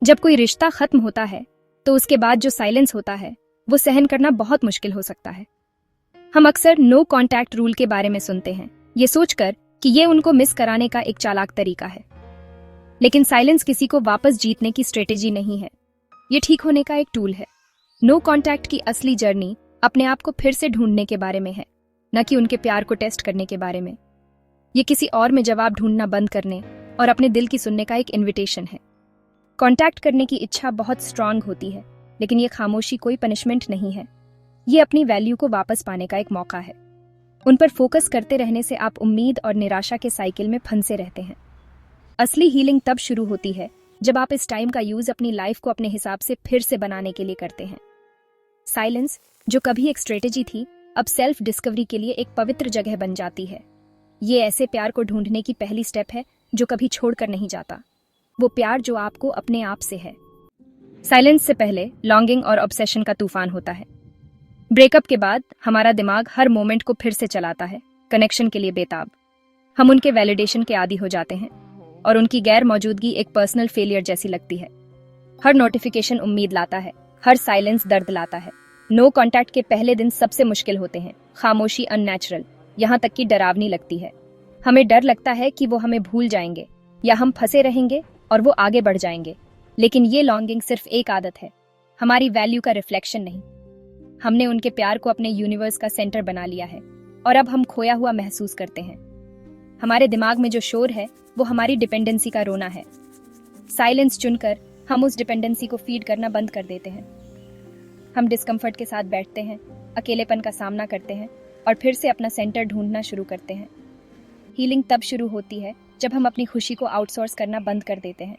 जब कोई रिश्ता खत्म होता है तो उसके बाद जो साइलेंस होता है वो सहन करना बहुत मुश्किल हो सकता है। हम अक्सर नो कॉन्टैक्ट रूल के बारे में सुनते हैं, ये सोचकर कि ये उनको मिस कराने का एक चालाक तरीका है। लेकिन साइलेंस किसी को वापस जीतने की स्ट्रेटेजी नहीं है, ये ठीक होने का एक टूल है। नो कॉन्टैक्ट की असली जर्नी अपने आप को फिर से ढूंढने के बारे में है, न कि उनके प्यार को टेस्ट करने के बारे में। ये किसी और में जवाब ढूंढना बंद करने और अपने दिल की सुनने का एक इन्विटेशन है। कॉन्टैक्ट करने की इच्छा बहुत स्ट्रांग होती है, लेकिन ये खामोशी कोई पनिशमेंट नहीं है, ये अपनी वैल्यू को वापस पाने का एक मौका है। उन पर फोकस करते रहने से आप उम्मीद और निराशा के साइकिल में फंसे रहते हैं। असली हीलिंग तब शुरू होती है जब आप इस टाइम का यूज अपनी लाइफ को अपने हिसाब से फिर से बनाने के लिए करते हैं। साइलेंस, जो कभी एक स्ट्रेटेजी थी, अब सेल्फ डिस्कवरी के लिए एक पवित्र जगह बन जाती है। ये ऐसे प्यार को ढूंढने की पहली स्टेप है जो कभी छोड़कर नहीं जाता, वो प्यार जो आपको अपने आप से है। साइलेंस से पहले लॉन्गिंग और ऑब्सेशन का तूफान होता है। ब्रेकअप के बाद हमारा दिमाग हर मोमेंट को फिर से चलाता है, कनेक्शन के लिए बेताब। हम उनके वैलिडेशन के आदी हो जाते हैं और उनकी गैर मौजूदगी एक पर्सनल फेलियर जैसी लगती है। हर नोटिफिकेशन उम्मीद लाता है, हर साइलेंस दर्द लाता है। नो कॉन्टैक्ट के पहले दिन सबसे मुश्किल होते हैं। खामोशी अननेचुरल, यहाँ तक कि डरावनी लगती है। हमें डर लगता है कि वो हमें भूल जाएंगे या हम फंसे रहेंगे और वो आगे बढ़ जाएंगे। लेकिन ये लॉन्गिंग सिर्फ एक आदत है, हमारी वैल्यू का रिफ्लेक्शन नहीं। हमने उनके प्यार को अपने यूनिवर्स का सेंटर बना लिया है और अब हम खोया हुआ महसूस करते हैं। हमारे दिमाग में जो शोर है वो हमारी डिपेंडेंसी का रोना है। साइलेंस चुनकर हम उस डिपेंडेंसी को फीड करना बंद कर देते हैं। हम डिस्कम्फर्ट के साथ बैठते हैं, अकेलेपन का सामना करते हैं और फिर से अपना सेंटर ढूंढना शुरू करते हैं। हीलिंग तब शुरू होती है जब हम अपनी खुशी को आउटसोर्स करना बंद कर देते हैं।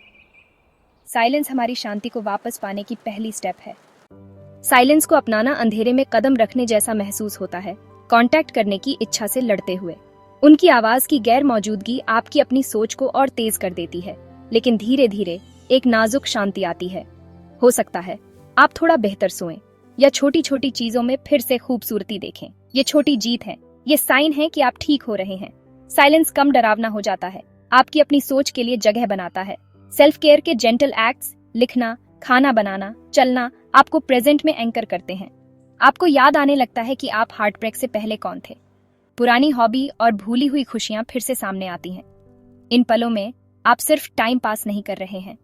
साइलेंस हमारी शांति को वापस पाने की पहली स्टेप है। साइलेंस को अपनाना अंधेरे में कदम रखने जैसा महसूस होता है, कांटेक्ट करने की इच्छा से लड़ते हुए। उनकी आवाज की गैर मौजूदगी आपकी अपनी सोच को और तेज कर देती है, लेकिन धीरे धीरे एक नाजुक शांति आती है। हो सकता है आप थोड़ा बेहतर सोएं या छोटी छोटी चीजों में फिर से खूबसूरती देखें। ये छोटी जीत है, ये साइन है कि आप ठीक हो रहे हैं। साइलेंस कम डरावना हो जाता है, आपकी अपनी सोच के लिए जगह बनाता है। सेल्फ केयर के जेंटल एक्ट्स, लिखना, खाना बनाना, चलना, आपको प्रेजेंट में एंकर करते हैं। आपको याद आने लगता है कि आप हार्ट ब्रेक से पहले कौन थे। पुरानी हॉबी और भूली हुई खुशियां फिर से सामने आती हैं। इन पलों में आप सिर्फ टाइम पास नहीं कर रहे हैं,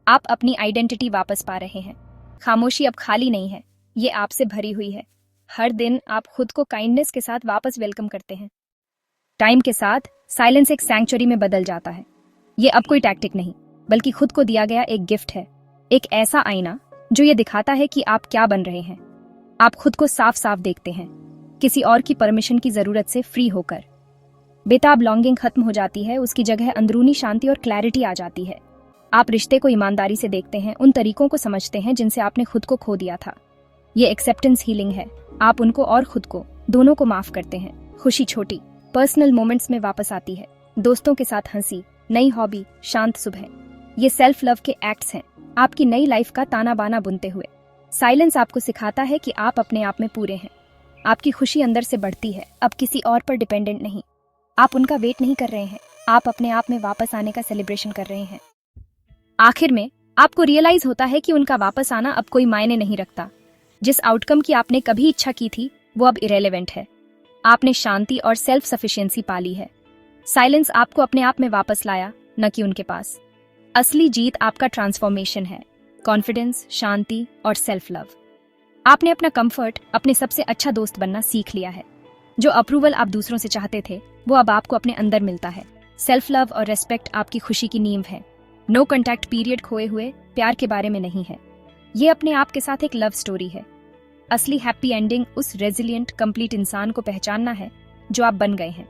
आप अपनी आइडेंटिटी वापस पा रहे हैं। खामोशी अब खाली नहीं है, ये आपसे भरी हुई है। हर दिन आप खुद को काइंडनेस के साथ वापस वेलकम करते हैं। टाइम के साथ साइलेंस एक सैंक्चुरी में बदल जाता है। ये अब कोई टैक्टिक नहीं, बल्कि खुद को दिया गया एक गिफ्ट है, एक ऐसा आईना जो ये दिखाता है कि आप क्या बन रहे हैं। आप खुद को साफ साफ देखते हैं, किसी और की परमिशन की जरूरत से फ्री होकर। बेताब लॉन्गिंग खत्म हो जाती है, उसकी जगह अंदरूनी शांति और क्लैरिटी आ जाती है। आप रिश्ते को ईमानदारी से देखते हैं, उन तरीकों को समझते हैं जिनसे आपने खुद को खो दिया था। ये एक्सेप्टेंस हीलिंग है, आप उनको और खुद को दोनों को माफ करते हैं। खुशी छोटी पर्सनल मोमेंट्स में वापस आती है, दोस्तों के साथ हंसी, नई हॉबी, शांत सुबह। ये सेल्फ लव के एक्ट्स हैं, आपकी नई लाइफ का ताना बाना बुनते हुए। साइलेंस आपको सिखाता है कि आप अपने आप में पूरे हैं। आपकी खुशी अंदर से बढ़ती है, अब किसी और पर डिपेंडेंट नहीं। आप उनका वेट नहीं कर रहे हैं, आप अपने आप में वापस आने का सेलिब्रेशन कर रहे हैं। आखिर में आपको रियलाइज होता है कि उनका वापस आना अब कोई मायने नहीं रखता। जिस आउटकम की आपने कभी इच्छा की थी वो अब इरेलेवेंट है। आपने शांति और सेल्फ सफिशिएंसी पाली है। साइलेंस आपको अपने आप में वापस लाया, न कि उनके पास। असली जीत आपका ट्रांसफॉर्मेशन है, कॉन्फिडेंस, शांति और सेल्फ लव। आपने अपना कंफर्ट अपने सबसे अच्छा दोस्त बनना सीख लिया है। जो अप्रूवल आप दूसरों से चाहते थे वो अब आपको अपने अंदर मिलता है। सेल्फ लव और रेस्पेक्ट आपकी खुशी की नींव है। नो कॉन्टैक्ट पीरियड खोए हुए प्यार के बारे में नहीं है, ये अपने आप के साथ एक लव स्टोरी है। असली हैप्पी एंडिंग उस रेजिलिएंट कंप्लीट इंसान को पहचानना है जो आप बन गए हैं।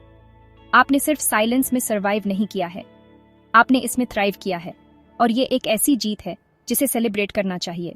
आपने सिर्फ साइलेंस में सर्वाइव नहीं किया है, आपने इसमें थ्राइव किया है, और ये एक ऐसी जीत है जिसे सेलिब्रेट करना चाहिए।